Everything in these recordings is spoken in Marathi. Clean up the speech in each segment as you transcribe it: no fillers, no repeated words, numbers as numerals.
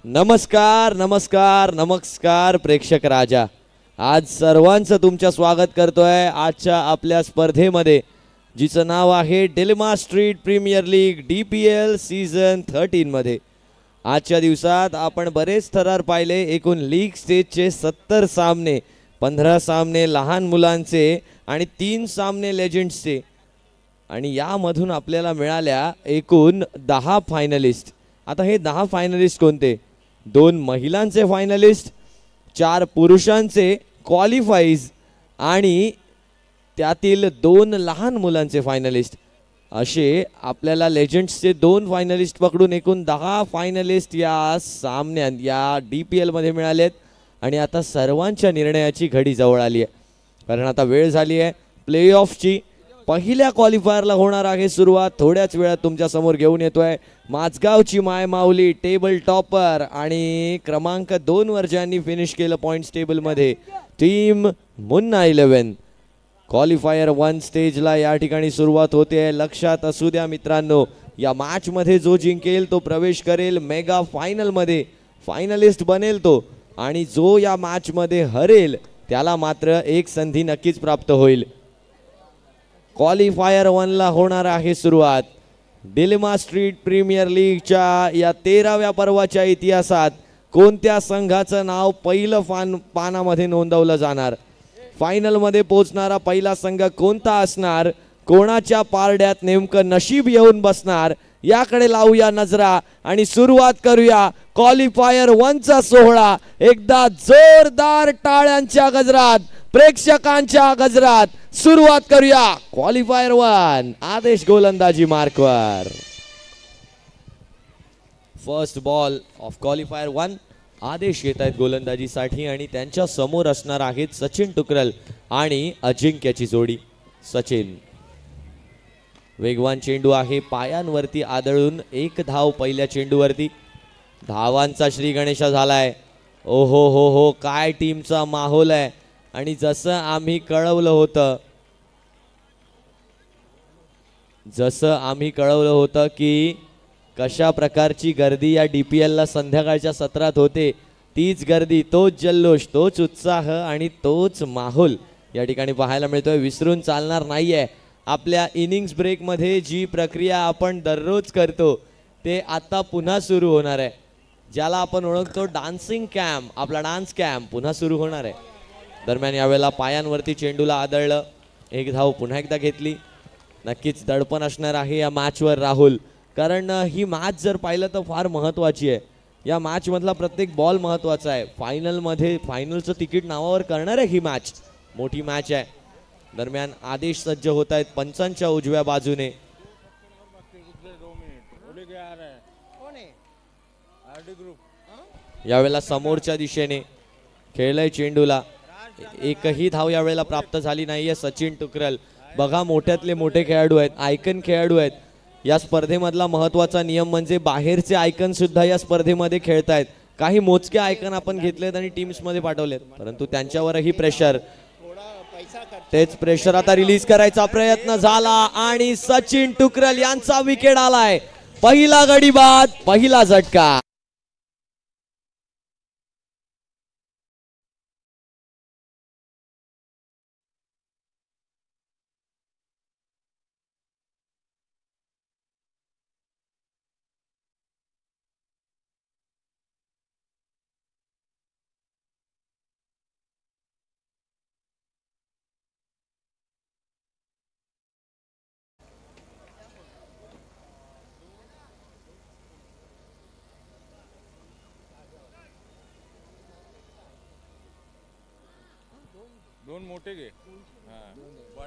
नमस्कार नमस्कार नमस्कार प्रेक्षक राजा, आज सर्वांचं तुमचं स्वागत करतोय आजच्या आपल्या स्पर्धेमध्ये, जिचं नाव आहे Dilemma Street Premier League DPL season 13 मध्ये। आजच्या दिवसात आपण बरेच थरार पाहिले। एकूण लीग स्टेजचे 70 सामने, 15 सामने लहान मुलांचे आणि 3 सामने लेजेंड्सचे, आणि यामधून आपल्याला मिळाल्या एकूण 10 फायनलिस्ट। आता हे 10 फायनलिस्ट कोणते? 2 महिलांचे फायनलिस्ट, 4 पुरुषांचे क्वालिफाईज आणि त्यातील 2 लहान मुलांचे फायनलिस्ट, असे आपल्याला लेजेंड्सचे 2 फायनलिस्ट पकडून एकूण 10 फायनलिस्ट या सामन्यात या DPL मध्ये मिळालेत। आणि आता सर्वांच्या निर्णयाची घडी जवळ आली आहे, कारण आता वेळ झाली आहे प्लेऑफची। पहिल्या क्वालिफायरला होणार आहे सुरुवात। थोड्याच वेळात तुमच्या समोर घेऊन येतोय माझगावची माय माऊली, टेबल टॉपर आणि क्रमांक 2 वर ज्यांनी फिनिश केलं पॉइंट्स टेबल मध्ये, टीम मुन्ना 11। क्वालिफायर 1 स्टेजला या ठिकाणी सुरुवात होते। लक्षात असू द्या मित्रांनो, या मॅच मध्ये जो जिंकेल तो प्रवेश करेल मेगा फायनल मध्ये, फायनलिस्ट बनेल तो, आणि जो या मॅच मध्ये हरेल त्याला मात्र एक संधी नक्कीच प्राप्त होईल। क्वालिफायर 1 ला होणार आहे सुरुवात। डिलेमा स्ट्रीट प्रीमियर लीगच्या या 13व्या पर्वाच्या इतिहासात कोणत्या संघाचं नाव पहिलं पानामध्ये नोंदवलं जाणार? फायनल मध्ये पोहोचणारा पहिला संघ कोणता असणार? कोणाच्या पारड्यात नेमकं नशीब येऊन बसणार याकडे लावूया नजरा आणि सुरुवात करूया क्वालिफायर 1 चा सोहळा। एकदा जोरदार टाळ्यांच्या गजरात, प्रेक्षकांच्या गजरात सुरुवात करूया क्वालिफायर 1। आदेश गोलंदाजी मार्कवर। फर्स्ट बॉल ऑफ क्वालिफायर 1, आदेश येत आहेत गोलंदाजीसाठी आणि त्यांच्या समोर असणार आहेत सचिन टुकरल आणि अजिंक्यची जोडी। सचिन, वेगवान चेंडू आहे, पायांवरती आदळून 1 धाव पहिल्या चेंडूवरती। धावांचा श्री गणेशा झालाय। ओहो हो हो, काय टीमचा माहोल आहे। आणि जसं आम्ही कळवलं होतं की कशा प्रकारची गर्दी या DPL ला संध्याकाळच्या सत्रात होते, तीच गर्दी, तोच जल्लोष, तोच उत्साह आणि तोच माहोल या ठिकाणी पाहायला मिळतोय। विसरून चालणार नाहीये। आपल्या इनिंग्स ब्रेक मध्ये जी प्रक्रिया आपण दररोज करतो ते आता पुन्हा सुरू होणार आहे, ज्याला आपण ओळखतो डान्सिंग कॅम्प। आपला डान्स कॅम्प पुन्हा सुरू होणार आहे। दरम्यान यावेळेला पायांवरती चेंडूला आदळलं, 1 धाव पुन्हा एकदा घेतली। नक्कीच दडपण असणार आहे या मॅचवर राहुल, कारण ही मॅच जर पाहिलं तर फार महत्त्वाची आहे। या मॅच मधला प्रत्येक बॉल महत्त्वाचा आहे। फायनलचं तिकीट नावावर करणार आहे ही मॅच, मोठी मॅच आहे। दरम्यान आदेश सज्ज होत आहेत पंचांच्या उजव्या बाजूने। यावेळेला समोरच्या दिशेने खेळलाय चेंडूला, एकही धाव यावेळेला प्राप्त झाली नाहीये। सचिन टुकरल, बघा मोठ्यातले मोठे खेळाडू आहेत, आयकन खेळाडू आहेत। या स्पर्धेमधला महत्त्वाचा नियम म्हणजे बाहेरचे आयकन सुद्धा या स्पर्धेमध्ये खेळतायत। काही मोजके आयकन आपण घेतलेत आणि टीम्स मध्ये पाठवलेत, परंतु त्यांच्यावरही प्रेशर, तेच प्रेशर आता रिलीज करायचा प्रयत्न झाला आणि सचिन टुकरल यांचा विकेट आलाय। पहिला गडी बाद, पहिला झटका।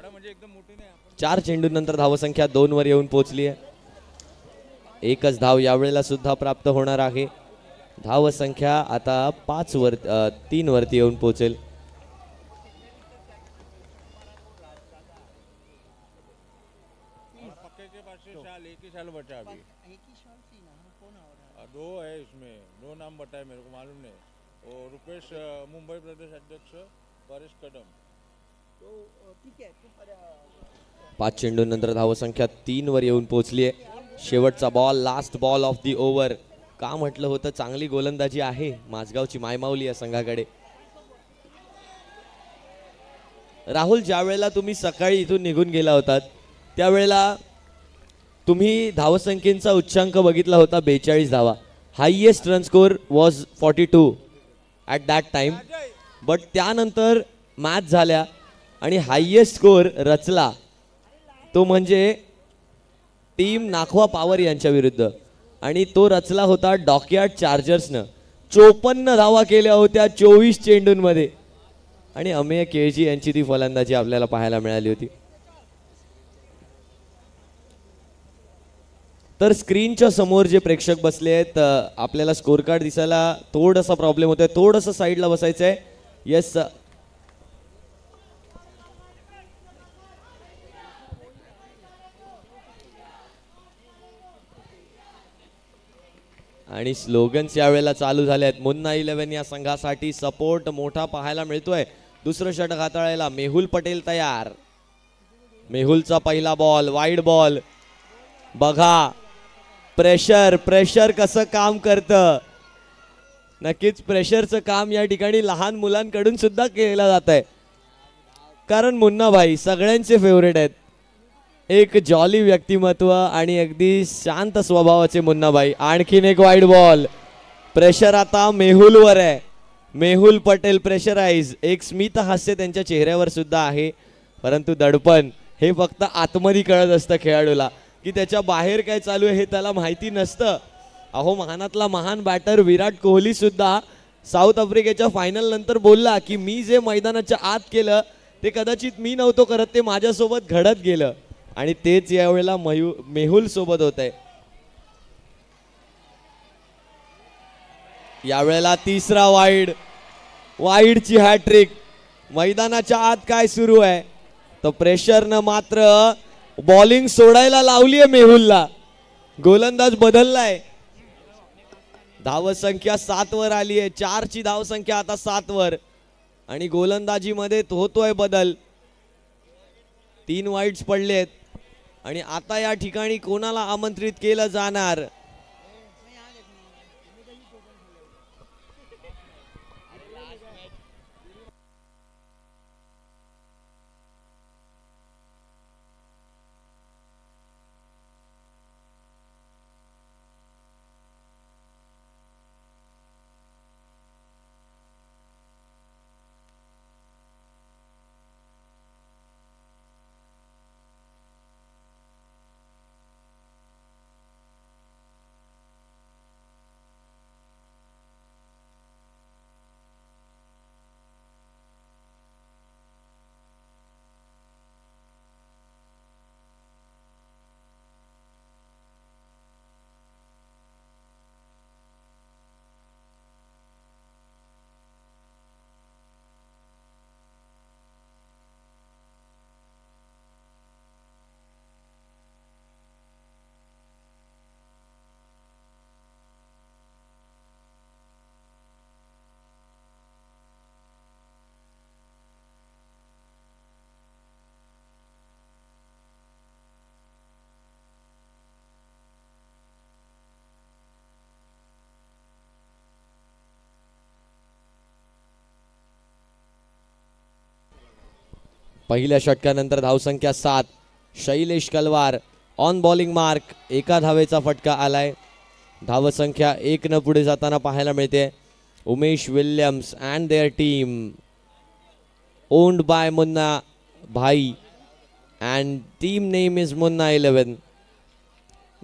म्हणजे एकदम मोठे नाही। 4 चेंडूंनंतर धावसंख्या 2 वर येऊन पोहोचली आहे। एकच धाव यावेळेला सुद्धा प्राप्त होणार आहे। धावसंख्या आता 3 वरती येऊन पोहोचेल। दो है इसमें, 2 नाम बताए मेरे को मालूम नहीं। और रुपेश मुंबई प्रदेश अध्यक्ष परेश कदम। 5 चेंडूंनंतर धावसंख्या 3 वर येऊन पोहोचली आहे। शेवटचा ball, last ball of the over. का म्हटलं होतं, चांगली गोलंदाजी आहे माझगावची मायमाऊली या संघाकडे. राहुल, ज्या वेळेला तुम्ही सकाळी इथून निघून गेला होतात त्यावेळेला तुम्ही धावसंख्येचा उच्चांक बघितला होता 42 धावा. Highest run score was 42 at that time. But त्यानंतर मॅच झाल्या आणि हायएस्ट स्कोर रचला तो म्हणजे टीम नाखवा पॉवर यांच्या विरुद्ध, आणि तो रचला होता डॉकयार्ड चार्जर्सनं. 54 धावा केल्या होत्या 24 चेंडूंमध्ये, आणि अमेय केळजी यांची ती फलंदाजी आपल्याला पाहायला मिळाली होती. तर स्क्रीनच्या समोर जे प्रेक्षक बसले आहेत, आपल्याला स्कोर कार्ड दिसायला थोडासा प्रॉब्लेम होतोय, थोडंसं साईडला बसायचं आहे. येस. आणि स्लोगन्स यावेळेला चालू झाले आहेत. मुन्ना 11 या संघासाठी सपोर्ट मोठा पाहायला मिळतोय. दुसरं षटक हाताळायला मेहुल पटेल तयार. मेहुलचा पहिला बॉल, वाईड बॉल. बघा प्रेशर, प्रेशर कसं काम करतं. नक्कीच प्रेशरचं काम या ठिकाणी लहान मुलांकडून सुद्धा केलं जात आहे, कारण मुन्ना भाई सगळ्यांचे फेवरेट आहेत. एक जॉली व्यक्तिमत्व आणि अगदी शांत स्वभावाचे मुन्ना भाई. आणखीन एक वाईड बॉल. प्रेशर आता मेहुलवर आहे. मेहुल पटेल प्रेशराइज. एक स्मित हास्य त्यांच्या चेहऱ्यावर सुद्धा आहे, परंतु दडपण हे फक्त आतमध्ये कळत असतं खेळाडूला, की त्याच्या बाहेर काय चालू आहे हे त्याला माहिती नसतं. अहो, महानातला महान बॅटर विराट कोहली सुद्धा साऊथ आफ्रिकेच्या फायनल नंतर बोलला की मी जे मैदानाच्या आत केलं ते कदाचित मी नव्हतो करत, ते माझ्यासोबत घडत गेलं. आणि तेच यावेळेला मेहुल सोबत होत आहे. यावेळेला तिसरा वाईड, वाईडची हॅट्रिक. मैदानाच्या आत काय सुरू आहे, तर प्रेशरनं मात्र बॉलिंग सोडायला लावली आहे मेहुलला. गोलंदाज बदललाय. धावसंख्या 7 वर आली आहे. 4ची धावसंख्या आता 7 वर, आणि गोलंदाजीमध्ये होतोय बदल. 3 वाईड्स पडलेत, आणि आता या ठिकाणी कोणाला आमंत्रित केलं जाणार. पहिल्या षटकानंतर धावसंख्या 7. शैलेश कलवार ऑन बॉलिंग मार्क. एका धावेचा फटका आलाय. धावसंख्या 1 न पुढे जाताना पाहायला मिळते. Umesh Williams and their team owned by Munna Bhai and team name is Munna 11.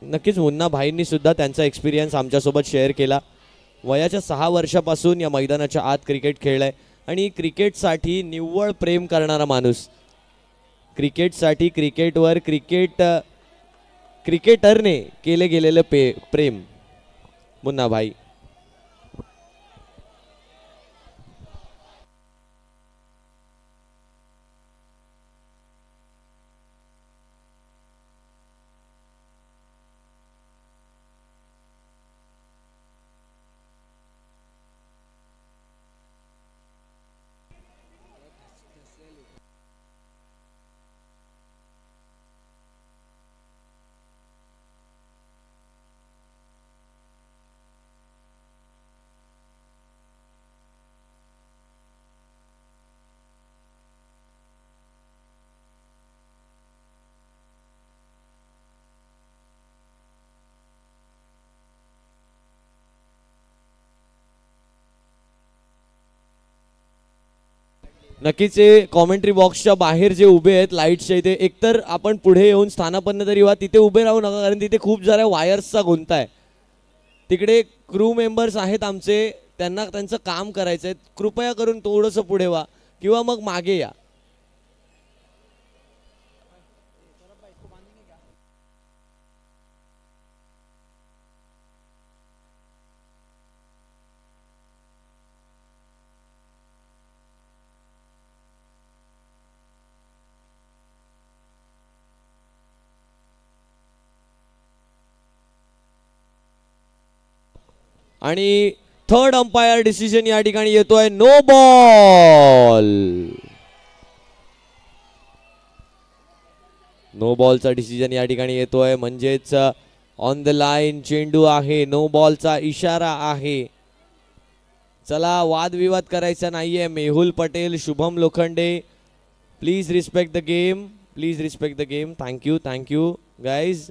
नक्कीच मुन्ना भाईंनी सुद्धा त्यांचा एक्सपिरियन्स आमच्यासोबत शेअर केला. वयाच्या 6 वर्षापासून या मैदानाच्या आत क्रिकेट खेळलाय, आणि क्रिकेटसाठी निव्वळ प्रेम करणारा माणूस. क्रिकेटसाठी, क्रिकेटवर, क्रिकेटरने केले गेलेलं प्रेम मुन्ना भाई. नक्कीच हे कॉमेंट्री बॉक्सच्या बाहेर जे उभे आहेत लाईट्सच्या इथे, एकतर आपण पुढे येऊन स्थानापन्न तरी व्हा, तिथे उभे राहू नका कारण तिथे खूप साऱ्या वायर्सचा गुंता आहे. तिकडे क्रू मेंबर्स आहेत आमचे, त्यांना त्यांचं काम करायचं आहे. कृपया करून थोडंसं पुढे व्हा किंवा मग मागे या. आणि थर्ड अंपायर डिसिजन या ठिकाणी येतोय नो बॉल. नो बॉलचा डिसिजन या ठिकाणी येतोय, म्हणजेच ऑन द लाईन चेंडू आहे, नो बॉलचा इशारा आहे. चला वादविवाद करायचा नाहीये. Mehul Patel, Shubham Lokhande, please respect the game, please respect the game. Thank you guys.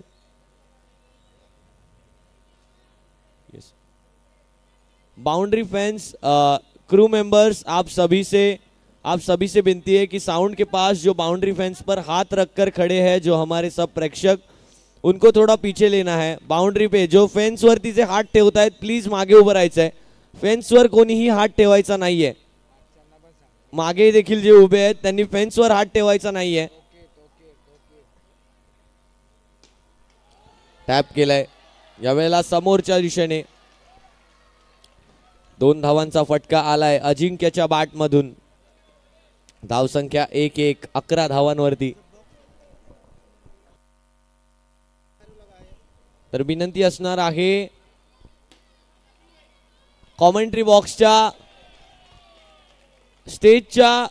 Boundary fence, crew members, आप सभी से विनती है कि साउंड के पास जो बाउंड्री फेंस पर हाथ रखकर खड़े हैं जो हमारे सब प्रेक्षक, उनको थोड़ा पीछे लेना है. बाउंड्री पे जो फेंस वरती जे हात ठेवतायत प्लीज मागे उभं राहायचंय. फेंसवर कोणीही हात ठेवायचा नाहीये. मागे देखील जे उभे आहेत त्यांनी फेंसवर हात ठेवायचा नाहीये. टॅप केलाय यावेळेला समोरच्या दिशेने. 2 धावांचा फटका आलाय अजिंक्यच्या बॅट मधून. धावसंख्या 1-1, 11 धावांवरती. तर विनंती असणार आहे कॉमेंट्री बॉक्सच्या स्टेजच्या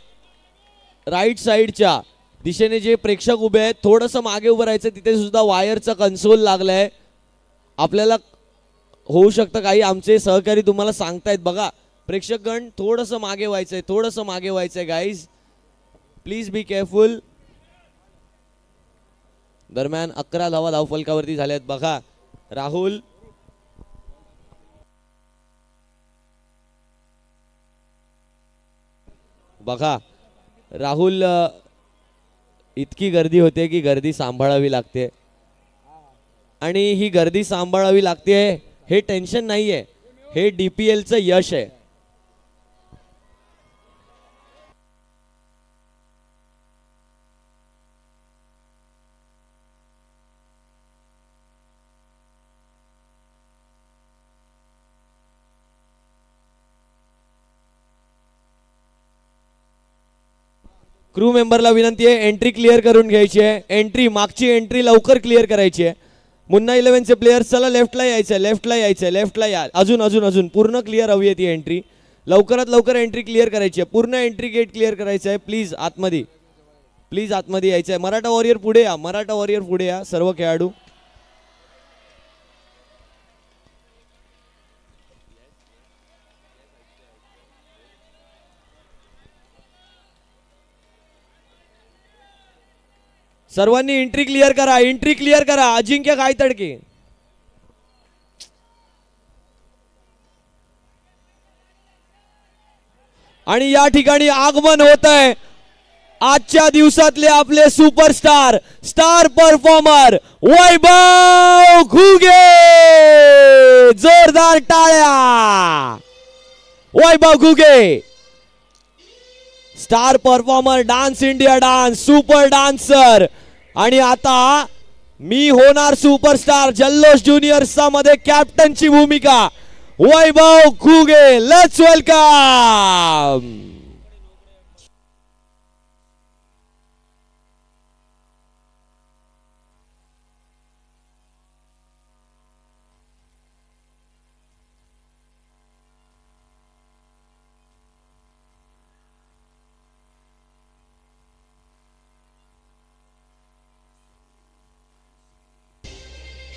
राईट साइडच्या दिशेने जे प्रेक्षक उभे आहेत थोडंसं मागे उभं राहायचं. तिथे सुद्धा वायरचा कन्सोल लागलाय. आपल्याला होऊ शकतं काही आमचे सहकारी तुम्हाला सांगतायत बघा प्रेक्षकगण थोडंसं मागे व्हायचंय, थोडंसं मागे व्हायचंय गाईज, प्लीज बी केअरफुल. दरम्यान 11 धावा धावफलकावरती झाल्यात. बघा राहुल, बघा राहुल, इतकी गर्दी होते की गर्दी सांभाळावी लागते. आणि ही गर्दी सांभाळावी लागते हे टेन्शन नाहीये, हे डीपीएलचं यश आहे. क्रू मेंबरला विनंती आहे एंट्री क्लिअर करून घ्यायची आहे. एंट्री, मागची एंट्री लवकर क्लिअर करायची आहे. मुन्ना 11चे प्लेयर्स चला लेफ्टला यायचंय, लेफ्टला यायचंय, लेफ्टला या. अजून पूर्ण क्लिअर हवी आहे ती एंट्री. लवकरात लवकर एंट्री क्लिअर करायची आहे. पूर्ण एंट्री गेट क्लिअर करायचं आहे. प्लीज आतमध्ये, प्लीज आतमध्ये यायचंय. मराठा वॉरियर पुढे या, मराठा वॉरियर पुढे या सर्व खेळाडू. सर्वांनी एंट्री क्लिअर करा, एंट्री क्लिअर करा. अजिंक्य गायतडके, आणि या ठिकाणी आगमन होत आहे आजच्या दिवसातले आपले superstar, star performer Vaibhav Ghuge. जोरदार टाळ्या. Vaibhav Ghuge, star performer, dance India dance, super dancer. आणि आता मी होणार सुपरस्टार जल्लोष ज्युनियर्सचा मध्ये कॅप्टनची भूमिका Vaibhav Ghuge. Let's welcome.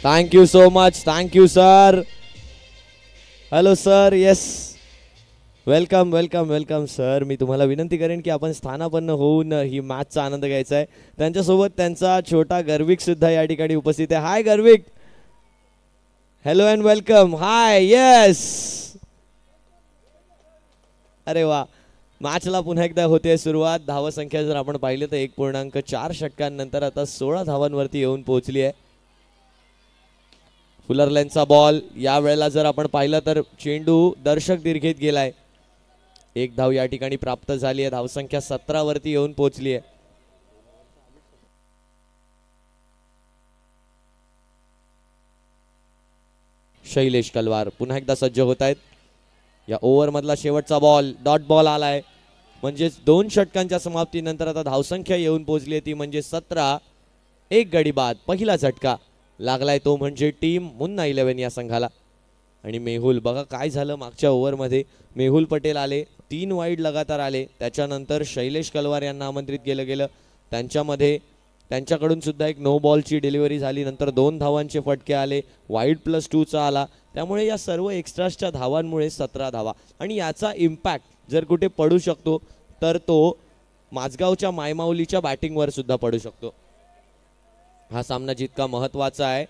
Thank you so much, thank you sir. Hello sir, yes, welcome welcome welcome sir. मी तुम्हाला विनंती करेन की आपण स्थानापन्न होऊन ही मॅचचा आनंद घ्यायचा आहे. त्यांच्यासोबत त्यांचा छोटा गर्विक सुद्धा या ठिकाणी उपस्थित आहे. Hi Garvik, hello and welcome. Hi, yes, अरे वा, मॅचला पुन्हा एकदा होते सुरुवात. धावसंख्या जर आपण पाहिली तर 1.4 षटकांनंतर आता 16 धावांवरती येऊन पोहोचली आहे. फुलरलेनचा बॉल या वेळेला जर आपण पाहिलं तर चेंडू दर्शक दीर्घेत गेलाय. एक धाव या ठिकाणी प्राप्त झाली आहे. धावसंख्या 17 वरती येऊन पोहोचली आहे. शैलेश कलवार पुन्हा एकदा सज्ज होत आहेत. या ओव्हर मधला शेवटचा बॉल डॉट बॉल आलाय. म्हणजेच 2 षटकांच्या समाप्तीनंतर आता धावसंख्या येऊन पोहोचली ती म्हणजे 17. एक गडी बाद. पहिला झटका लागलाय तो म्हणजे टीम मुन्ना 11 या संघाला. आणि मेहुल बघा काय झालं मागच्या ओव्हरमध्ये. मेहुल पटेल आले, 3 वाईड लगातार आले. त्याच्यानंतर शैलेश कलवार यांना आमंत्रित केलं गेलं. त्यांच्याकडून सुद्धा एक नो बॉलची डिलिव्हरी झाली. नंतर 2 धावांचे फटके आले. वाईड +2चा आला. त्यामुळे या सर्व एक्स्ट्राच्या धावांमुळे 17 धावा. आणि याचा इम्पॅक्ट जर कुठे पडू शकतो तर तो माझगावच्या मायमाऊलीच्या बॅटिंगवर सुद्धा पडू शकतो. हा सामना जितका महत्त्वाचा आहे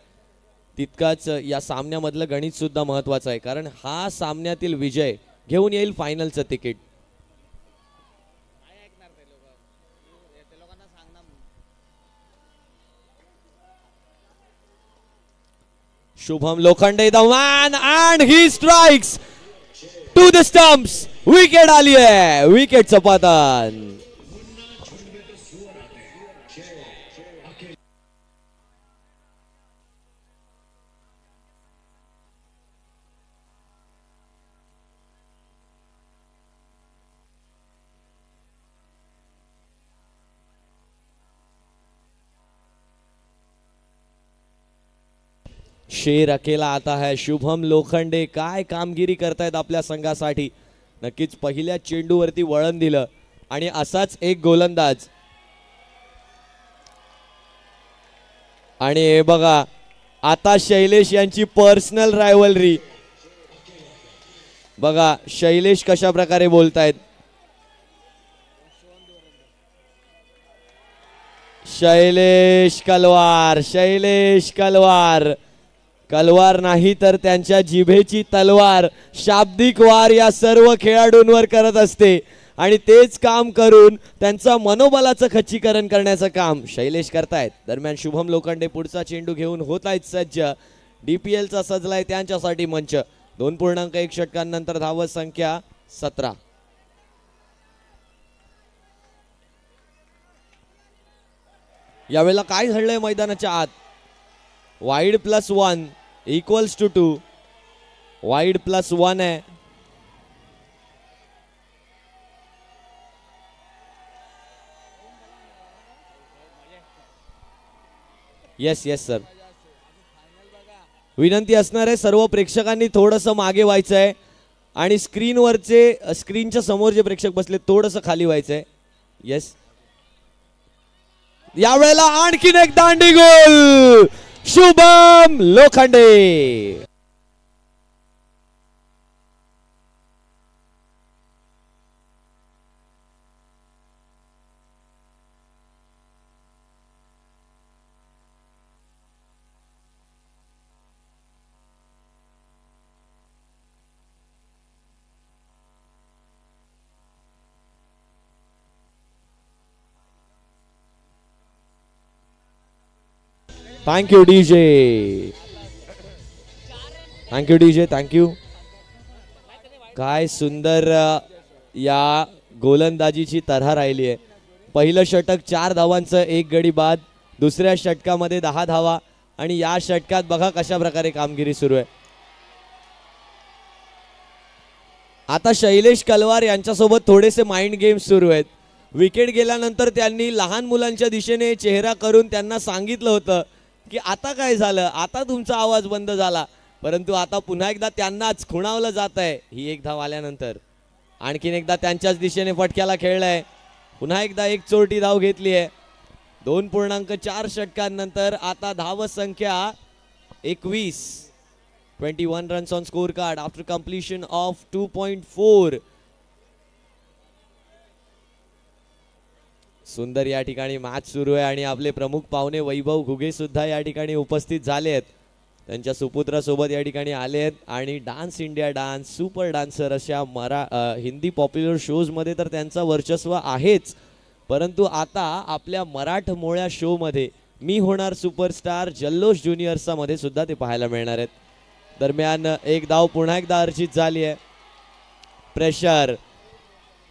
तितकाच या सामन्यामधलं गणित सुद्धा महत्त्वाचं आहे. कारण हा सामन्यातील विजय घेऊन येईल फायनलचं तिकीट. Shubham Lokhande the man and he strikes to the stumps. Wicket आली आहे. विकेटचं पतन. शेर अकेला आता है. शुभम लोखंडे काय कामगिरी करतायत आपल्या संघासाठी. नक्कीच पहिल्या चेंडूवरती वळण दिलं आणि असाच एक गोलंदाज. आणि हे बघा आता शैलेश यांची पर्सनल रायव्हलरी बघा. शैलेश कशा प्रकारे बोलतायत. शैलेश कलवार, शैलेश कलवार. कलवार नाही तर त्यांच्या जिभेची तलवार शाब्दिक वार या सर्व खेळाडूंवर करत असते. आणि तेच काम करून त्यांचा मनोबलाचं खच्चीकरण करण्याचं काम शैलेश करतायत. दरम्यान शुभम लोखंडे पुढचा चेंडू घेऊन होत आहेत सज्ज. DPLचा सजलाय त्यांच्यासाठी मंच. 2.1 षटकांनंतर धाव संख्या 17. यावेळेला काय घडलंय मैदानाच्या आत. Wide +1 equals to 2. वाईड +1 आहे. Yes sir. विनंती असणार आहे सर्व प्रेक्षकांनी थोडंसं मागे व्हायचंय आणि स्क्रीनच्या समोर जे प्रेक्षक बसले थोडंसं खाली व्हायचंय. येस. यावेळेला आणखीन एक दांडी गोल Shubham Lokhande. Thank you DJ. Thank you DJ. Thank you. काय सुंदर या गोलंदाजीची तऱ्हा राहिली आहे. पहिलं षटक 4 धावांचं, 1 गडी बाद. दुसऱ्या षटकामध्ये 10 धावा आणि या षटकात बघा कशा प्रकारे कामगिरी सुरू आहे. आता शैलेश कलवार यांच्यासोबत थोडेसे माइंड गेम्स सुरू आहेत. विकेट गेल्यानंतर त्यांनी लहान मुलांच्या दिशेने चेहरा करून त्यांना सांगितलं होतं की आता काय झालं, आता तुमचा आवाज बंद झाला. परंतु आता पुन्हा एकदा त्यांनाच खुणावलं जात आहे. ही एक धाव आल्यानंतर आणखीन एकदा त्यांच्याच दिशेने फटक्याला खेळलाय. पुन्हा एकदा एक चोरटी धाव घेतली आहे. 2.4 षटकांनंतर आता धाव संख्या 21. 21 runs on score card after completion of 2.4. सुंदर या ठिकाणी मॅच सुरू आहे आणि आपले प्रमुख पाहुणे वैभव घुगे सुद्धा या ठिकाणी उपस्थित झाले आहेत. त्यांच्या सुपुत्रासोबत या ठिकाणी आले आहेत आणि dance India dance super dancer अशा हिंदी पॉप्युलर शोजमध्ये तर त्यांचं वर्चस्व आहेच, परंतु आता आपल्या मराठमोळ्या शोमध्ये मी होणार सुपरस्टार जल्लोष ज्युनियर्सचा मध्ये सुद्धा ते पाहायला मिळणार आहेत. दरम्यान एक धाव पुन्हा एकदा अर्जित झाली आहे. प्रेशर,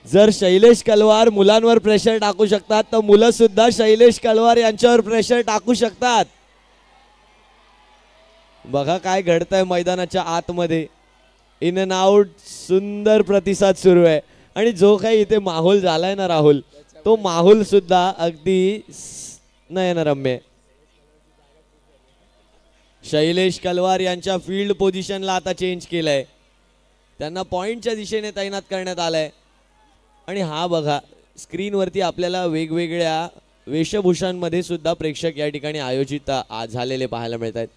जर शैलेश कलवार मुलांवर प्रेशर टाकू शकतात तर मुलं सुद्धा शैलेश कलवार यांच्यावर प्रेशर टाकू शकतात. बघा काय घडतंय मैदानाच्या आतमध्ये. इन अँड आउट सुंदर प्रतिसाद सुरू आहे आणि जो काही इथे माहोल झालाय ना राहुल, तो माहोल सुद्धा अगदी नयनरम्य. शैलेश कलवार यांच्या फील्ड पोझिशनला आता चेंज केलंय, त्यांना पॉइंटच्या दिशेने तैनात करण्यात आलंय. आणि हा बघा स्क्रीनवरती आपल्याला वेगवेगळ्या वेशभूषांमध्ये सुद्धा प्रेक्षक या ठिकाणी आयोजित झालेले पाहायला मिळत आहेत.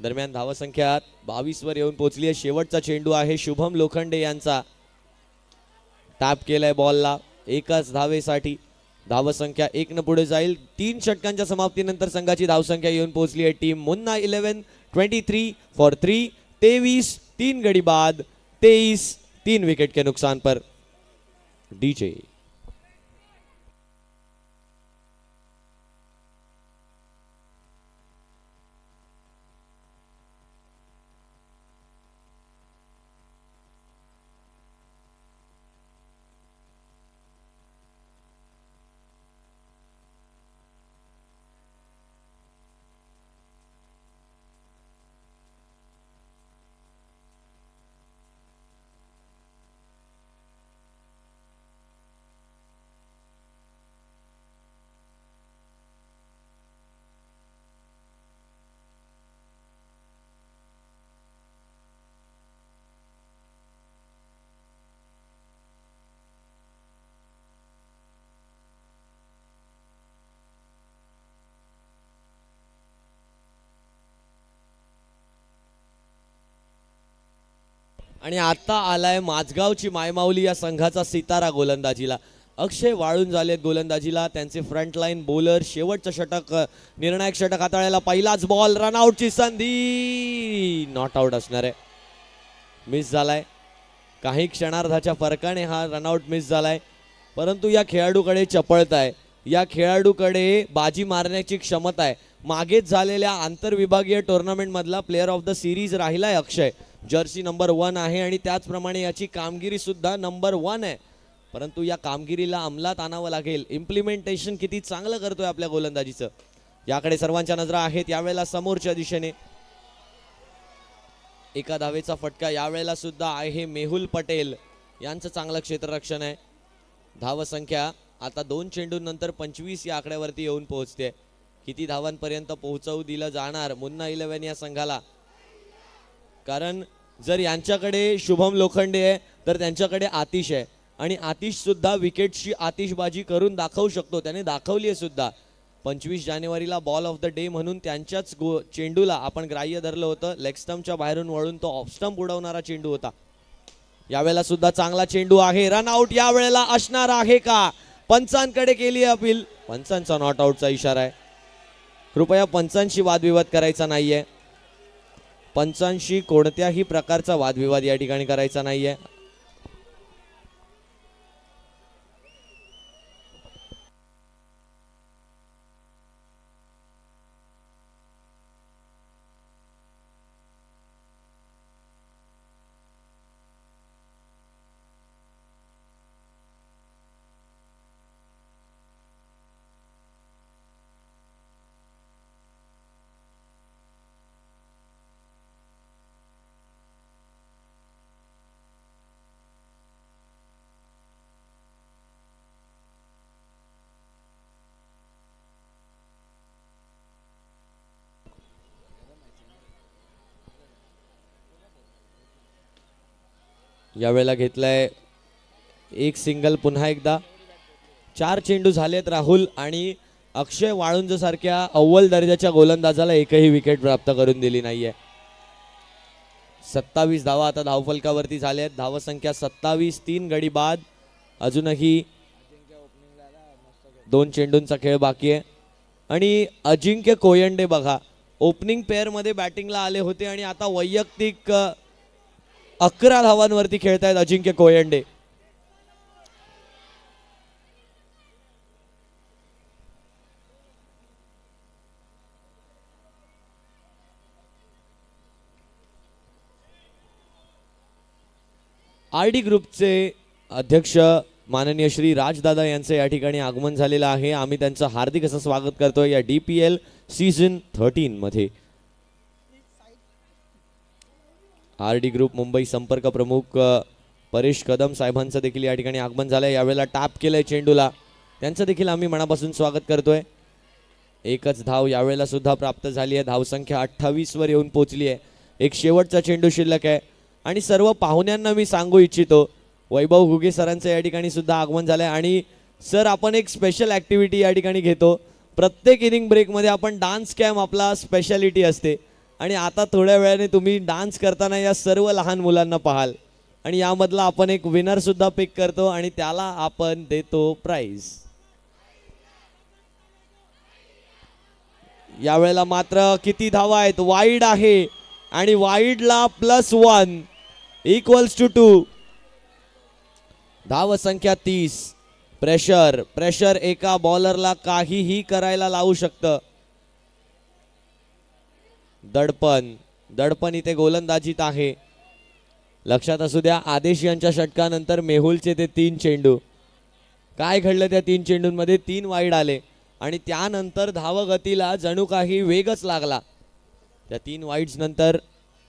दरम्यान धावसंख्या 22 वर येऊन पोहोचली आहे. शेवटचा चेंडू आहे शुभम लोखंडे यांचा. टॅप केलाय बॉलला एकाच धावेसाठी. धावसंख्या 1 न पुढे जाईल. 3 षटकांच्या समाप्तीनंतर संघाची धावसंख्या येऊन पोहोचली आहे. टीम मुन्ना 11 23 फॉर 3, 23 3 गडी बाद, 23 3 विकेट के नुकसान पर. डीजे आणि आता आलाय माझगावची मायमाऊली या संघाचा सितारा गोलंदाजीला. अक्षय वाळून झालेत गोलंदाजीला. त्यांचे फ्रंटलाईन बॉलर. शेवटचं षटक, निर्णायक षटक हाताळायला पहिलाच बॉल. रनआउटची संधी, नॉट आउट असणार आहे. मिस झालाय. काही क्षणार्धाच्या फरकाने हा रनआउट मिस झालाय, परंतु या खेळाडूकडे चपळता आहे, या खेळाडूकडे बाजी मारण्याची क्षमता आहे. मागेच झालेल्या आंतरविभागीय टुर्नामेंट मधला प्लेअर ऑफ द सिरीज राहिलाय अक्षय. जर्सी नंबर 1 आहे आणि त्याचप्रमाणे याची कामगिरी सुद्धा नंबर 1 आहे, परंतु या कामगिरीला अंमलात आणावं लागेल. इम्प्लिमेंटेशन किती चांगलं करतोय आपल्या गोलंदाजीचं, याकडे सर्वांच्या नजरा आहेत. यावेळेला समोरच्या दिशेने एका धावेचा फटका यावेळेला सुद्धा आहे मेहुल पटेल यांचं चांगलं क्षेत्ररक्षण आहे. धावसंख्या आता 2 चेंडूंनंतर 25 या आकड्यावरती येऊन पोहोचते. किती धावांपर्यंत पोहोचवू दिलं जाणार मुन्ना 11 या संघाला, कारण जर यांच्याकडे शुभम लोखंडे आहे तर त्यांच्याकडे आतिश आहे आणि आतिश सुद्धा विकेटची आतिषबाजी करून दाखवू शकतो. त्याने दाखवली आहे सुद्धा. 25 जानेवारीला बॉल ऑफ द डे म्हणून त्यांच्याच चेंडूला आपण ग्राह्य धरलं होतं. लेग स्टंपच्या बाहेरून वळून तो ऑफ स्टंप उडवणारा चेंडू होता. यावेळेला सुद्धा चांगला चेंडू आहे. रनआउट यावेळेला असणार आहे का? पंचांकडे केली अपील. पंचांचा नॉट आउटचा इशारा आहे. कृपया पंचांशी वादविवाद करायचा नाहीये. पंचांशी कोणत्याही प्रकारचा वादविवाद या ठिकाणी करायचा नाहीये. यावेळेला घेतलाय एक सिंगल. पुन्हा एकदा 4 चेंडू झालेत राहुल आणि अक्षय वाळुंज सारख्या अव्वल दर्जाच्या गोलंदाजाला एकही विकेट प्राप्त करून दिली नाहीये. 27 धावा आता धावफलकावरती झाल्यात. धावसंख्या 27, 3 गडी बाद. अजूनही 2 चेंडूंचा खेळ बाकी आहे आणि अजिंक्य कोयंडे बघा ओपनिंग पेअरमध्ये बॅटिंगला आले होते आणि आता वैयक्तिक 11 धावांवरती खेळतायत अजिंक्य कोयंडे. आरडी ग्रुपचे अध्यक्ष माननीय श्री राजदादा यांचं या ठिकाणी आगमन झालेलं आहे. आम्ही त्यांचं हार्दिक असं स्वागत करतोय या DPL सीझन 13 मध्ये. आरडी ग्रुप मुंबई संपर्क प्रमुख परेश कदम साहेबांचं देखील या ठिकाणी आगमन झालंय. यावेळेला टॅप केलंय चेंडूला, त्यांचं देखील आम्ही मनापासून स्वागत करतोय. एकच धाव यावेळेला सुद्धा प्राप्त झाली आहे. धावसंख्या 28 वर येऊन पोहोचली आहे. एक शेवटचा चेंडू शिल्लक आहे आणि सर्व पाहुण्यांना मी सांगू इच्छितो, वैभव घुगे सरांचं या ठिकाणी सुद्धा आगमन झालंय. आणि सर, आपण एक स्पेशल ॲक्टिव्हिटी या ठिकाणी घेतो. प्रत्येक इनिंग ब्रेकमध्ये आपण डान्स कॅम्प आपला स्पेशालिटी असते आणि आता थोड्या वेळाने तुम्ही डान्स करताना या सर्व लहान मुलांना पाहाल आणि यामधला आपण एक विनर सुद्धा पिक करतो आणि त्याला आपण देतो प्राइज. यावेळेला मात्र किती धावा आहेत, वाईड आहे आणि वाईडला +1 = 2. धाव संख्या 30. प्रेशर एका बॉलरला काहीही करायला लावू शकतं. दडपण इथे गोलंदाजीत आहे. लक्षात असू द्या, आदेश यांच्या षटकानंतर मेहुलचे ते 3 चेंडू, काय घडलं त्या 3 चेंडूंमध्ये? 3 वाईड आले आणि त्यानंतर धावगतीला जणू काही वेगच लागला. त्या 3 वाईड्स नंतर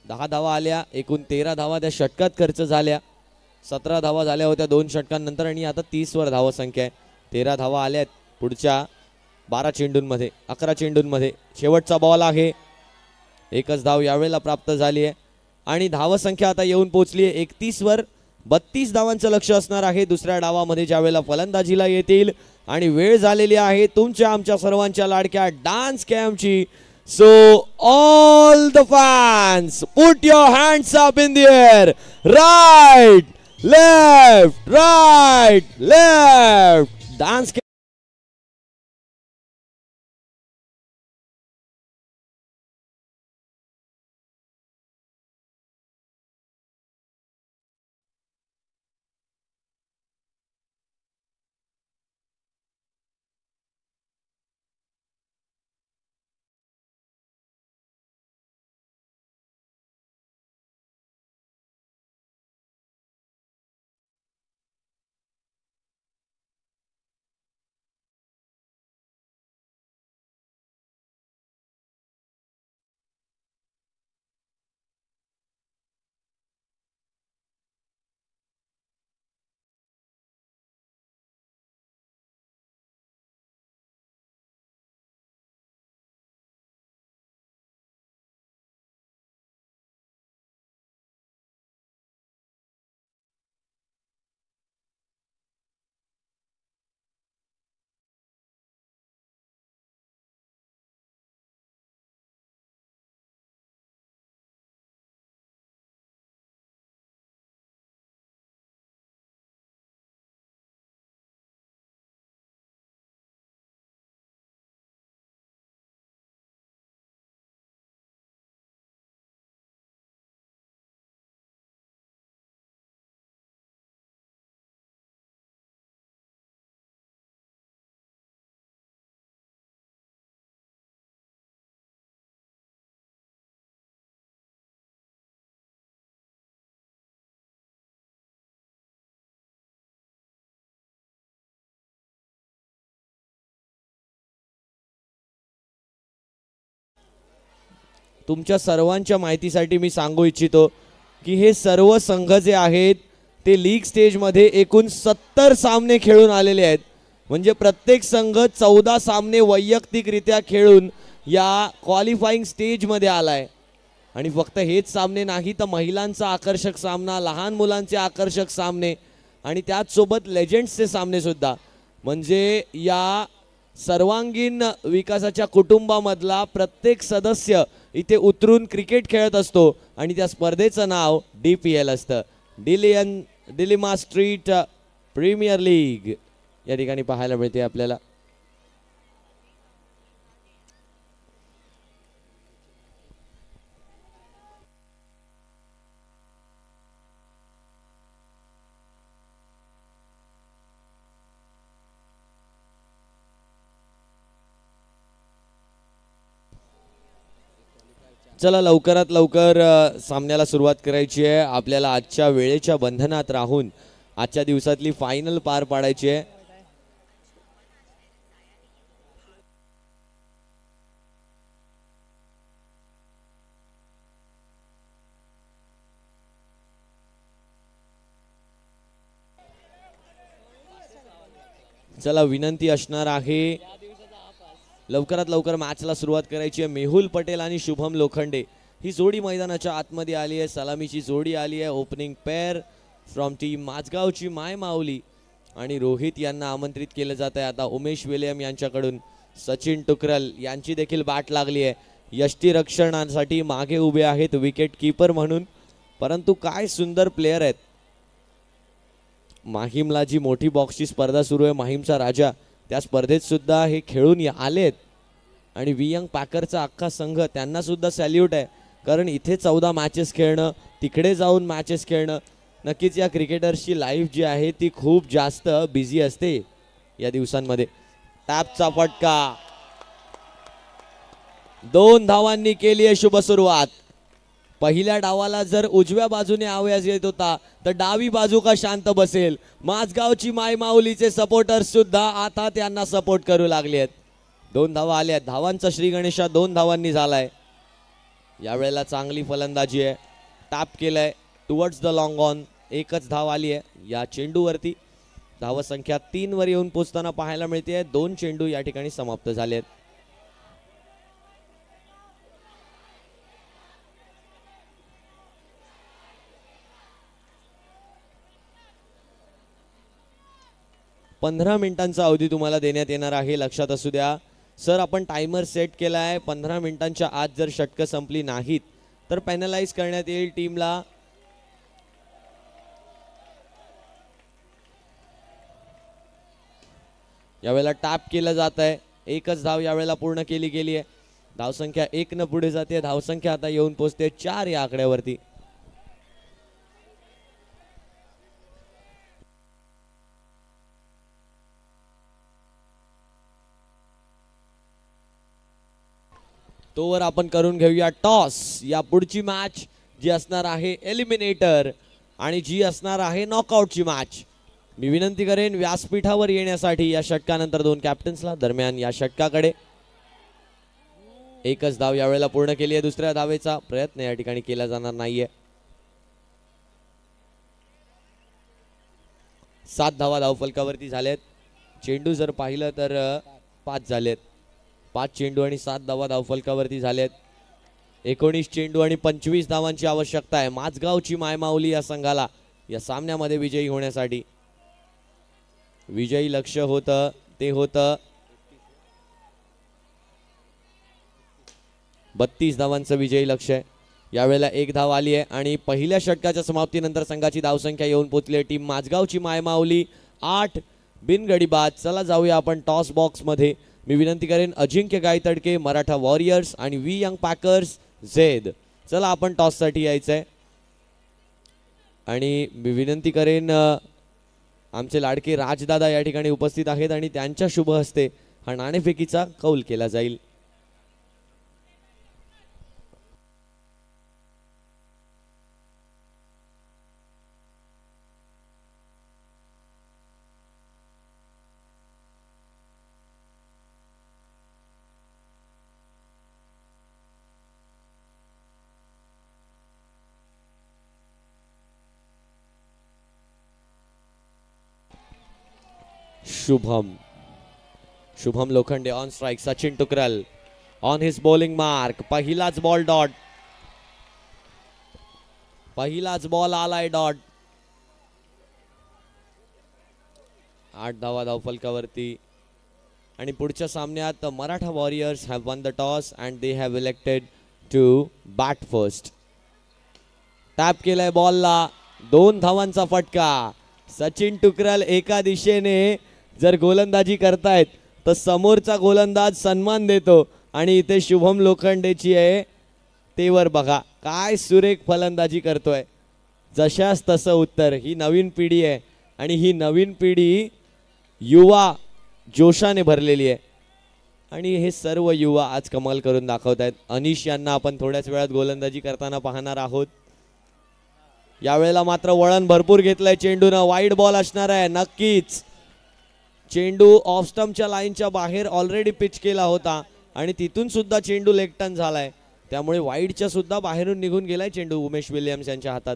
10 धावा आल्या. एकूण 13 धावा त्या षटकात खर्च झाल्या. 17 धावा झाल्या होत्या 2 षटकांनंतर आणि आता 30 वर धावसंख्या आहे. 13 धावा आल्या पुढच्या 12 चेंडूंमध्ये, 11 चेंडूंमध्ये. शेवटचा बॉल आहे. एकच धाव यावेळेला प्राप्त झाली आहे आणि धावसंख्या आता येऊन पोहोचली आहे 31 वर. 32 धावांचं लक्ष असणार आहे दुसऱ्या डावामध्ये ज्यावेळेला फलंदाजीला येतील आणि वेळ झालेली आहे तुमच्या आमच्या सर्वांच्या लाडक्या dance कॅम्पची. So all the fans, put your hands up in the air. Right, left, right, left. Dance. तुमच्या सर्वांच्या माहितीसाठी मी सांगू इच्छितो की हे सर्व संघ जे आहेत ते लीग स्टेजमध्ये एकूण 70 सामने खेळून आलेले आहेत. म्हणजे प्रत्येक संघ 14 सामने वैयक्तिकरित्या खेळून या क्वालिफाईंग स्टेजमध्ये आलाय. आणि फक्त हेच सामने नाही तर महिलांचा आकर्षक सामना, लहान मुलांचे आकर्षक सामने आणि त्याचसोबत लेजेंड्सचे सामने सुद्धा. म्हणजे या सर्वांगीण विकासाच्या कुटुंबामधला प्रत्येक सदस्य इथे उतरून क्रिकेट खेळत असतो आणि त्या स्पर्धेचं नाव DPL असतं. डिलिमा स्ट्रीट प्रीमियर लीग या ठिकाणी पाहायला मिळते आपल्याला. चला लवकरात लवकर सामन्याला सुरुवात करायची आहे. आपल्याला आजच्या वेळेच्या बंधनात राहून आजच्या दिवसातली फायनल पार पाडायची आहे. चला विनंती असणार आहे लवकरात लवकर मॅचला सुरुवात करायची आहे. मेहुल पटेल आणि शुभम लोखंडे ही जोडी मैदानाच्या आतमध्ये आली आहे. सलामीची जोडी आली आहे. ओपनिंग पेअर फ्रॉम टीम माझगावची माय माऊली आणि रोहित यांना आमंत्रित केलं जात आहे. आता उमेश विलियम यांच्याकडून सचिन टुकरल यांची देखील बॅट लागली आहे. यष्टीरक्षणासाठी मागे उभे आहेत विकेट कीपर म्हणून, परंतु काय सुंदर प्लेयर आहेत. माहीमला जी मोठी बॉक्सची स्पर्धा सुरू आहे, माहीमचा राजा, त्या स्पर्धेत सुद्धा हे खेळून आलेत आणि वियंग पॅकरचा अख्खा संघ त्यांना सुद्धा सॅल्यूट आहे. कारण इथे 14 मॅचेस खेळणं, तिकडे जाऊन मॅचेस खेळणं, नक्कीच या क्रिकेटर्सची लाईफ जी आहे ती खूप जास्त बिझी असते या दिवसांमध्ये. टॅपचा फटका, 2 धावांनी केली आहे शुभ सुरुवात. पहिल्या डावाला जर उजव्या बाजूने आवाज येत होता तर डावी बाजू का शांत बसेल. माझगावची माय माऊलीचे सपोर्टर्स सुद्धा आता त्यांना सपोर्ट करू लागले आहेत. 2 धावा आल्या. धावांचा श्री गणेशा 2 धावांनी झालाय. यावेळेला चांगली फलंदाजी आहे. टॅप केलंय टुवर्ड्स द लॉंग ऑन. एकच धाव आली आहे या चेंडूवरती. धाव संख्या 3 वर येऊन पोहोचताना पाहायला मिळते. 2 चेंडू या ठिकाणी समाप्त झाले आहेत. पंधरा मिनिटांचा अवधी तुम्हाला देण्यात येणार आहे, लक्षात असू द्या. सर आपण टायमर सेट केला आहे. 15 मिनिटांच्या आत जर षटकं संपली नाहीत तर पॅनलाइज करण्यात येईल टीमला. यावेळेला टॅप केलं जात आहे. एकच धाव यावेळेला पूर्ण केली गेली आहे. धावसंख्या 1 न पुढे जाते. धावसंख्या आता येऊन पोहोचते 4 या आकड्यावरती. तोवर आपण करून घेऊया टॉस. या पुढची मॅच जी असणार आहे एलिमिनेटर आणि जी असणार आहे नॉकआउटची मॅच. मी विनंती करेन व्यासपीठावर येण्यासाठी या षटकानंतर 2 कॅप्टन्सला. दरम्यान या षटकाकडे एकच धाव यावेळेला पूर्ण केली आहे. दुसऱ्या धावेचा प्रयत्न या ठिकाणी केला जाणार नाहीये. 7 धावा धावफलकावरती झालेत. चेंडू जर पाहिलं तर 5 झालेत. 5 चेंडू आणि 7 धावा धावफलकावरती झालेत. 19 चेंडू आणि 25 धावांची आवश्यकता आहे माझगावची मायमाऊली या संघाला या सामन्यामध्ये विजयी होण्यासाठी. विजयी लक्ष्य होतं ते होतं 32 धावांचं विजयी लक्ष्य आहे. यावेळेला 1 धाव आली आहे आणि पहिल्या षटकाच्या समाप्तीनंतर संघाची धावसंख्या येऊन पोहोचली आहे. टीम माझगावची मायमाऊली 8 बिनगडी बाद. चला जाऊया आपण टॉस बॉक्स मध्ये. मी विनंती करेन अजिंक्य गायतडके मराठा वॉरियर्स आणि वी यंग पॅकर्स झेद. चला आपण टॉस साठी यायचंय आणि मी विनंती करेन आमचे लाडके राजदादा या ठिकाणी उपस्थित आहेत आणि त्यांच्या शुभ हस्ते हा नाणेफेकीचा कौल केला जाईल. Shubham Lokhande on strike. Sachin Tukral on his bowling mark. पहिलाच बॉल डॉट. पहिलाच बॉल आलाय डॉट. 8 धावा धावफलकावरती आणि पुढच्या सामन्यात Maratha Warriors have won the toss and they have elected to bat first. Tap केलाय बॉलला. 2 धावांचा फटका. सचिन टुकरल एका दिशेने जर गोलंदाजी करतायत तर समोरचा गोलंदाज सन्मान देतो आणि इथे शुभम लोखंडेची आहे तेवर बघा काय सुरेख फलंदाजी करतोय. जशास तसं उत्तर. ही नवीन पिढी आहे आणि ही नवीन पिढी युवा जोशाने भरलेली आहे. आणि हे सर्व युवा आज कमाल करून दाखवत आहेत. अनिश यांना आपण थोड्याच वेळात गोलंदाजी करताना पाहणार आहोत. यावेळेला मात्र वळण भरपूर घेतलंय चेंडूनं. वाईड बॉल असणार आहे नक्कीच. चेंडू ऑफ स्टंपच्या लाईनच्या बाहेर ऑलरेडी पिच केला होता आणि तिथून सुद्धा चेंडू लेग टर्न झालाय, त्यामुळे वाईडच्या सुद्धा बाहेरून निघून गेलाय चेंडू उमेश विलियम्स यांच्या हातात.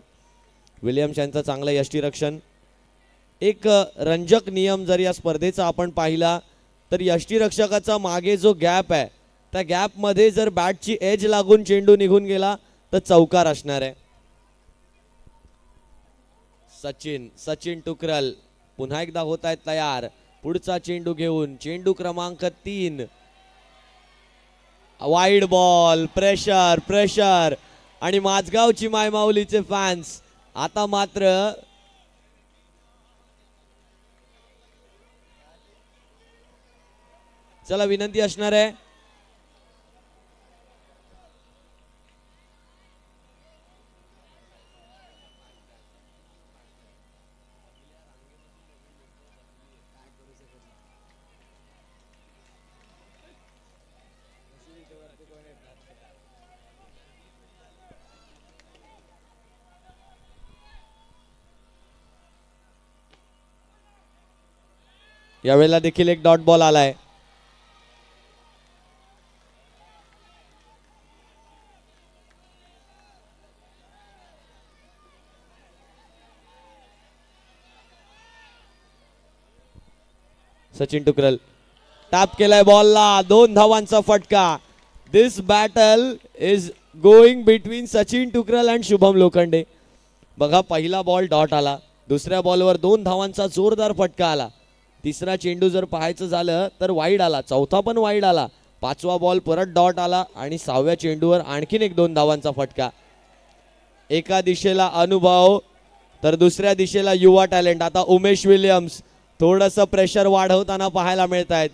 विलियम्स यांचं चांगलं यष्टीरक्षण. एक रंजक नियम जर या स्पर्धेचा आपण पाहिला तर यष्टीरक्षकाचा मागे जो गॅप आहे त्या गॅपमध्ये जर बॅटची एज लागून चेंडू निघून गेला तर चौकार असणार आहे. सचिन टुकरल पुन्हा एकदा होत आहेत तयार. पुढचा चेंडू घेऊन चेंडू क्रमांक 3. Wide ball. प्रेशर आणि माझगावची मायमाऊलीचे फॅन्स आता मात्र चला विनंती असणार आहे यावेळेला देखील एक डॉट बॉल आलाय. सचिन टुकरल टॅप केलाय बॉलला. 2 धावांचा फटका. This battle is going between Sachin Tukral and Shubham Lokhande. बघा पहिला बॉल डॉट आला, दुसऱ्या बॉलवर 2 धावांचा जोरदार फटका आला. तिसरा चेंडू जर पाहायचं झालं तर वाईड आला, चौथा पण वाईड आला, 5वा बॉल परत डॉट आला आणि 6व्या चेंडूवर आणखीन एक 2 धावांचा फटका. एका दिशेला अनुभव तर दुसऱ्या दिशेला युवा टॅलेंट. आता उमेश विलियम्स थोडंसं प्रेशर वाढवताना पाहायला मिळत आहेत.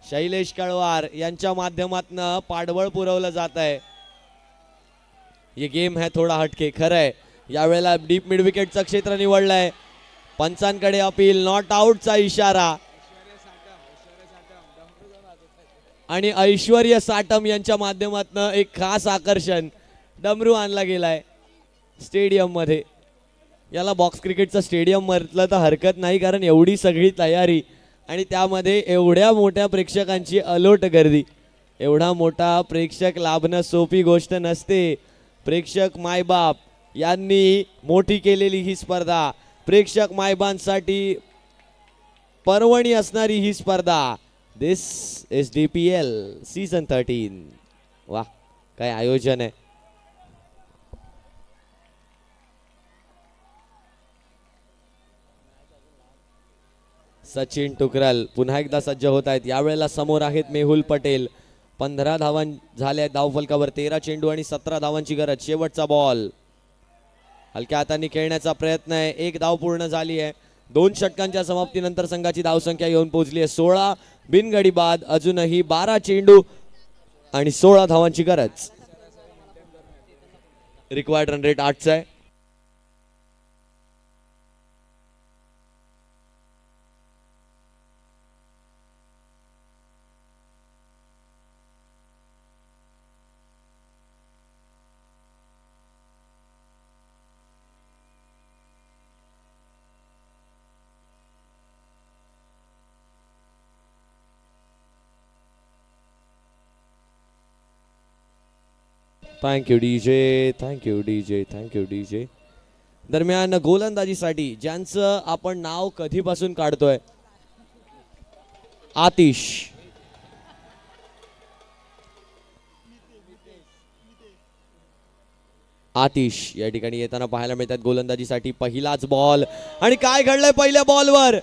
शैलेश कळवार यांच्या माध्यमातून पाठबळ पुरवलं जात आहे. ये गेम है थोडा हटके. खरं आहे यावेळेला डीप मिड विकेटचं क्षेत्र निवडलंय. पंचांकडे अपील. नॉट आउटचा इशारा आणि ऐश्वर्य साटम यांच्या माध्यमातून एक खास आकर्षण डमरू आणला गेलाय स्टेडियम मध्ये. याला बॉक्स क्रिकेटचं स्टेडियम म्हटलं तर हरकत नाही, कारण एवढी सगळी तयारी आणि त्यामध्ये एवढ्या मोठ्या प्रेक्षकांची अलोट गर्दी. एवढा मोठा प्रेक्षक लाभणं सोपी गोष्ट नसते. प्रेक्षक मायबाप यांनी मोठी केलेली ही स्पर्धा, प्रेक्षक मायबांसाठी पर्वणी असणारी ही स्पर्धा. दिस इज DPL सीझन 13. वा काय आयोजन आहे. सचिन टुकरल पुन्हा एकदा सज्ज होत आहेत. यावेळेला समोर आहेत मेहुल पटेल. 15 धावा झाल्या धावफलकावर. 13 चेंडू आणि 17 धावांची गरज. शेवटचा बॉल हलक्या हातांनी खेळण्याचा प्रयत्न आहे. 1 धाव पूर्ण झाली आहे. 2 षटकांच्या समाप्तीनंतर संघाची धावसंख्या येऊन पोहोचली आहे 16 बिनगडी बाद. अजूनही 12 चेंडू आणि 16 धावांची गरज. रिक्वायर्ड रन रेट 8चा आहे. Thank you DJ. दरम्यान गोलंदाजीसाठी ज्यांचं आपण नाव कधीपासून काढतोय, आतिश या ठिकाणी येताना पाहायला मिळतात गोलंदाजीसाठी. पहिलाच बॉल आणि काय घडलंय पहिल्या बॉलवर.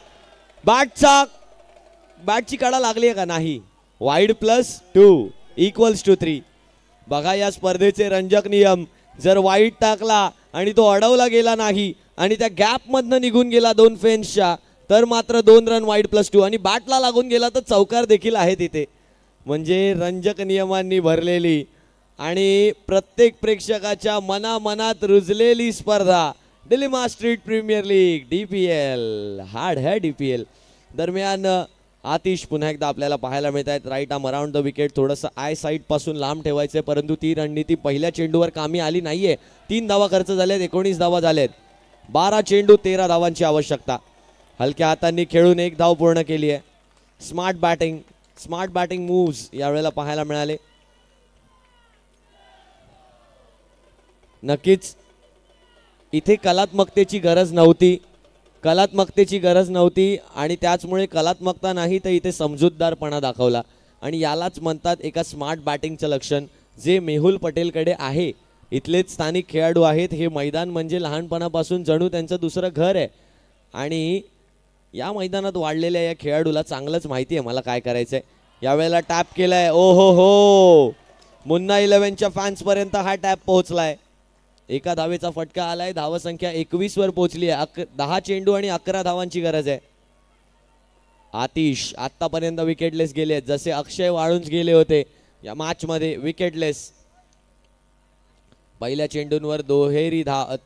बॅटची कडा लागली आहे का नाही. वाईड +2 = 3. बघा या स्पर्धेचे रंजक नियम. जर वाईड टाकला आणि तो अडवला गेला नाही आणि त्या गॅप मधनं निघून गेला 2 फेन्सच्या तर मात्र 2 रन. वाईड +2 आणि बॅटला लागून गेला तर चौकार देखील आहे तिथे. म्हणजे रंजक नियमांनी भरलेली आणि प्रत्येक प्रेक्षकाच्या मनामनात रुजलेली स्पर्धा Dilemma Street Premier League DPL. Hard है DPL. दरम्यान आतिश पुन्हा एकदा आपल्याला पाहायला मिळत आहेत. Right arm around the wicket, थोडंसं आय साईड पासून लांब ठेवायचंय, परंतु ती रणनीती पहिल्या चेंडूवर कामी आली नाहीये. 3 धावा खर्च झालेत, 19 धावा झालेत. 12 चेंडू 13 धावांची आवश्यकता. हलक्या हातांनी खेळून 1 धाव पूर्ण केली आहे. स्मार्ट बॅटिंग मूव्स यावेळेला पाहायला मिळाले. नक्कीच इथे कलात्मकतेची गरज नव्हती आणि त्याचमुळे कलात्मकता नाही तर इथे समजूतदारपणा दाखवला आणि यालाच म्हणतात एका स्मार्ट बॅटिंगचं लक्षण, जे मेहुल पटेलकडे आहे. इथलेच स्थानिक खेळाडू आहेत. हे मैदान म्हणजे लहानपणापासून जणू त्यांचं दुसरं घर आहे आणि या मैदानात वाढलेल्या या खेळाडूला चांगलंच माहिती आहे मला काय करायचंय. यावेळेला टॅप केलाय. ओ हो, मुन्ना 11च्या फॅन्स पर्यंत हा टॅप पोहोचलाय. एका धावेचा फटका आलाय. धावसंख्या 21 वर पोहोचली आहे. 10 चेंडू आणि 11 धावांची गरज आहे. आतिश आतापर्यंत विकेटलेस गेले, जसे अक्षय वाळुंज गेले होते या मॅच मध्ये विकेटलेस. पहिल्या चेंडूंवर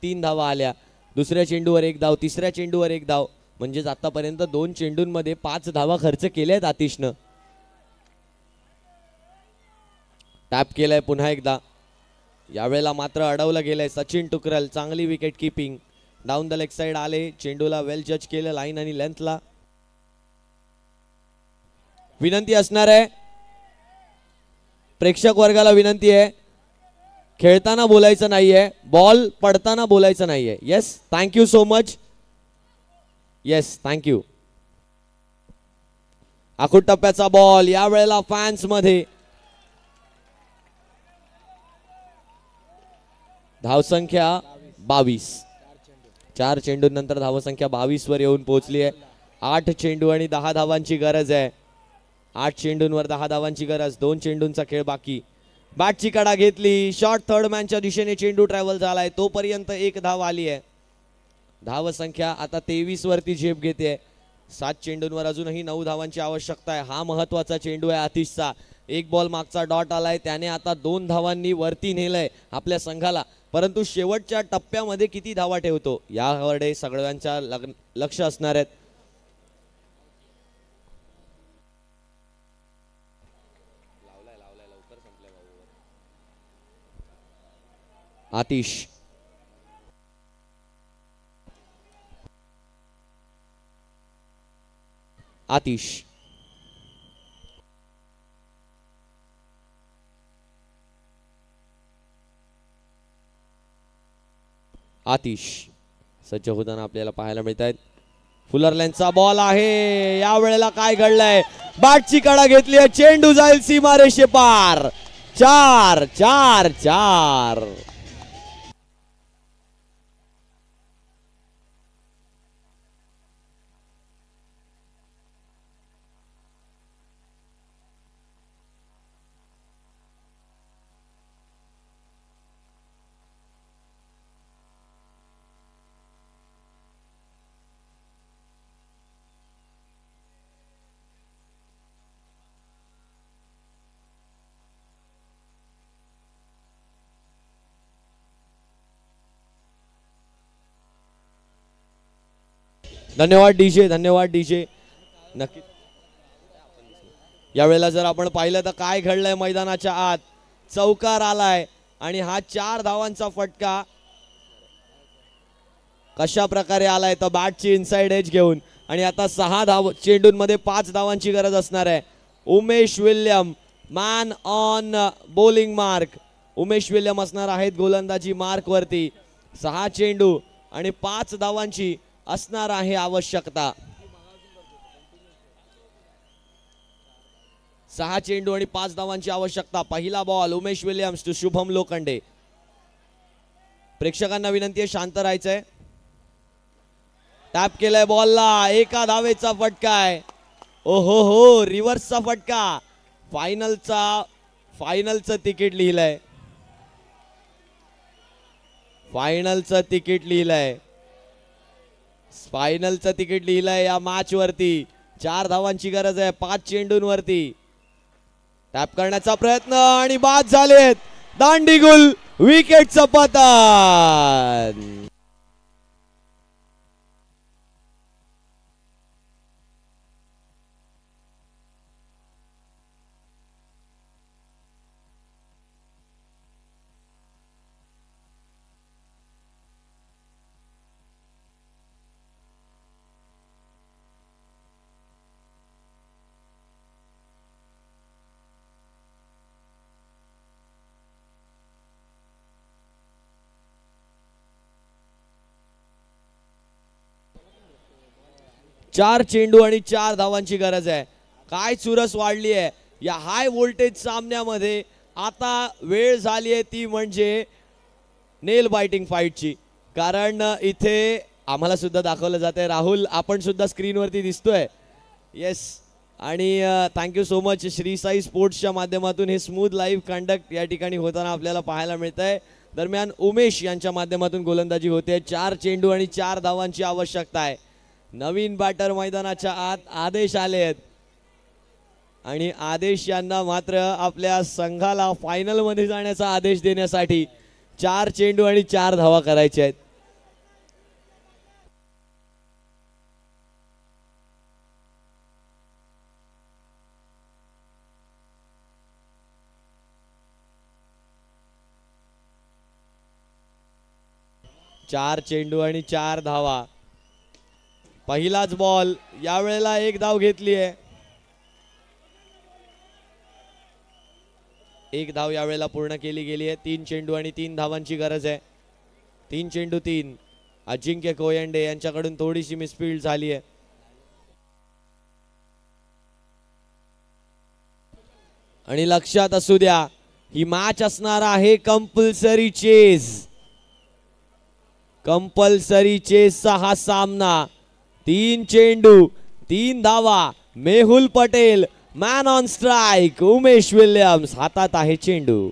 3 धावा आल्या, दुसऱ्या चेंडूवर 1 धाव, तिसऱ्या चेंडूवर 1 धाव, म्हणजेच आतापर्यंत 2 चेंडूंमध्ये 5 धावा खर्च केल्यात आतिशनं. टॅप केलाय पुन्हा एकदा. यावेळेला मात्र अडवलं गेलंय. सचिन टुकरल चांगली wicket keeping. Down the leg side आले, चेंडूला वेल जज केलं लाईन आणि लेंथला. विनंती असणार आहे, प्रेक्षक वर्गाला विनंती आहे, खेळताना बोलायचं नाहीये, बॉल पडताना बोलायचं नाहीये. Yes, thank you so much. Yes, thank you. आखूड टप्प्याचा बॉल यावेळेला फॅन्स मध्ये. धावसंख्या 22. 4 चेंडूंनंतर धावसंख्या 22 वर येऊन पोहोचली आहे. 8 चेंडू आणि 10 धावांची गरज आहे. 8 चेंडूंवर 10 धावांची गरज. 2 चेंडूंचा खेळ बाकी. बॅटची कडा घेतली, शॉर्ट थर्ड मॅनच्या दिशेने चेंडू ट्रॅव्हल झालाय, तोपर्यंत 1 धाव आली आहे. धावसंख्या आता 23 वरती झेप घेते. 7 चेंडूंवर अजूनही 9 धावांची आवश्यकता आहे. हा महत्वाचा चेंडू आहे आतिशचा. 1 बॉल मागचा डॉट आलाय, त्याने आता 2 धावांनी वरती नेलंय आपल्या संघाला, परंतु शेवटच्या टप्प्यामध्ये किती धावा ठेवतो याकडे सगळ्यांच्या लक्ष असणार आहेत. आतिश सज्ज होताना आपल्याला पाहायला मिळत आहेत. फुलरलँडचा बॉल आहे. यावेळेला काय घडलंय, बॅटची कडा घेतली आहे, चेंडू जाईल सीमारेषे पार. 4 धन्यवाद डीजे. नक्की यावेळेला जर आपण पाहिलं तर काय घडलंय मैदानाच्या आत, चौकार आलाय आणि हा 4 धावांचा फटका कशा प्रकारे आलाय तर बॅटची इनसाइड एज घेऊन. आणि आता 6 चेंडूंमध्ये 5 धावांची गरज असणार आहे. Umesh William man on bowling mark. Umesh William असणार आहेत गोलंदाजी मार्क वरती. 6 चेंडू आणि 5 धावांची असणार आहे आवश्यकता. 6 चेंडू आणि 5 धावांची आवश्यकता. पहिला ball Umesh Williams to Shubham Lokhande. प्रेक्षकांना विनंती आहे शांत राहायचंय. टॅप केलाय बॉलला, 1 धावेचा फटका आहे. ओहो हो, रिव्हर्सचा फटका. फायनलचं तिकीट लिहिलंय. फायनलचं तिकीट लिहिलंय या मॅच वरती. 4 धावांची गरज आहे 5 चेंडूंवरती. टॅप करण्याचा प्रयत्न आणि बाद झालेत. दांडीगुल विकेटचं पतन. 4 चेंडू आणि 4 धावांची गरज आहे. काय चुरस वाढली आहे या हाय व्होल्टेज सामन्यामध्ये. आता वेळ झाली आहे ती म्हणजे नेल बायटिंग फाईटची. कारण इथे आम्हाला सुद्धा दाखवलं जात आहे. राहुल आपण सुद्धा स्क्रीनवरती दिसतोय. येस, आणि thank you so much Shri Sai स्पोर्ट्सच्या माध्यमातून हे स्मूथ लाईव्ह कंडक्ट या ठिकाणी होताना आपल्याला पाहायला मिळत आहे. दरम्यान उमेश यांच्या माध्यमातून गोलंदाजी होते. 4 चेंडू आणि 4 धावांची आवश्यकता आहे. नवीन बॅटर मैदानाच्या आत आदेश आले आहेत आणि आदेश यांना मात्र आपल्या संघाला फायनल मध्ये जाण्याचा आदेश देण्यासाठी 4 चेंडू आणि 4 धावा करायच्या आहेत. चार चेंडू आणि 4 धावा. पहिलाच बॉल, यावेळेला 1 धाव घेतली आहे. 1 धाव यावेळेला पूर्ण केली गेली आहे. 3 चेंडू आणि 3 धावांची गरज आहे. 3 चेंडू 3. अजिंक्य कोयंडे यांच्याकडून थोडीशी मिसफील्ड झाली आहे. आणि लक्षात असू द्या ही मॅच असणार आहे कंपल्सरी चेस. कंपल्सरी चेसचा हा सामना. 3 चेंडू 3 धावा. Mehul Patel man on strike. Umesh Williams हातात आहे चेंडू.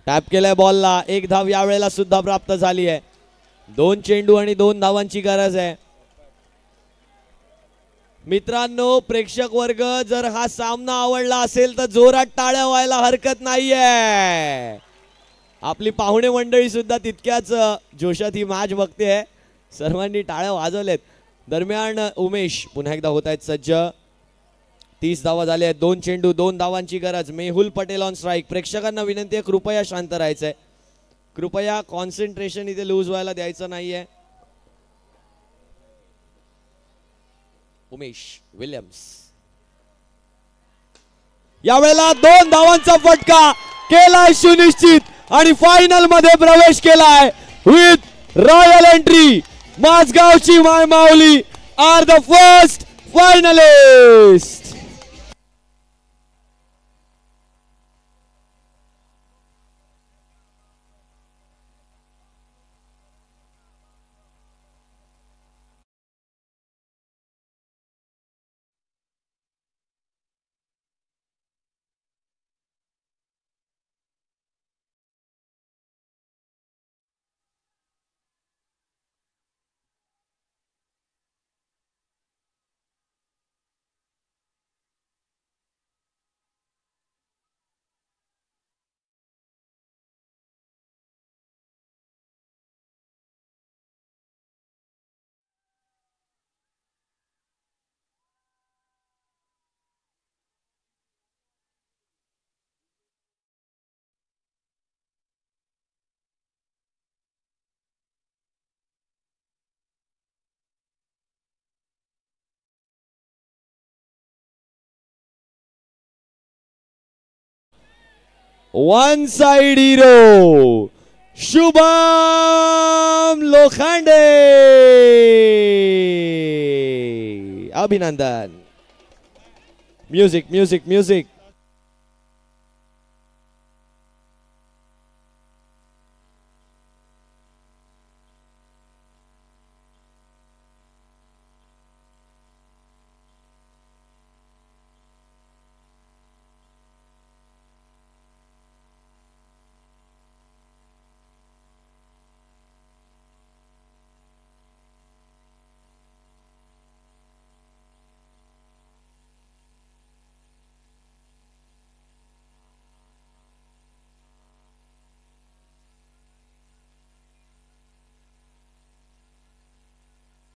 टॅप केलाय बॉलला. 1 धाव यावेळेला सुद्धा प्राप्त झाली आहे. 2 चेंडू आणि 2 धावांची गरज आहे. मित्रांनो, प्रेक्षक वर्ग जर हा सामना आवडला असेल तर जोरात टाळ्या व्हायला हरकत नाहीये. आपली पाहुणे मंडळी सुद्धा तितक्याच जोशात ही मॅच बघते. सर्वांनी टाळ्या वाजवल्यात. दरम्यान उमेश पुन्हा एकदा होत आहेत सज्ज. 30 धावा झाल्या आहेत. 2 चेंडू 2 धावांची गरज. Mehul Patel on strike. प्रेक्षकांना विनंती आहे कृपया शांत राहायचंय. कृपया कॉन्सन्ट्रेशन इथे लूज व्हायला द्यायचं नाहीये. उमेश विल्यम्स यावेळेला 2 धावांचा फटका केलाय सुनिश्चित आणि फायनल मध्ये प्रवेश केलाय विथ रॉयल एंट्री. माझगावची Maimauli are the first finalist. One side hero Shubham Lokhande. अभिनंदन. Music music music.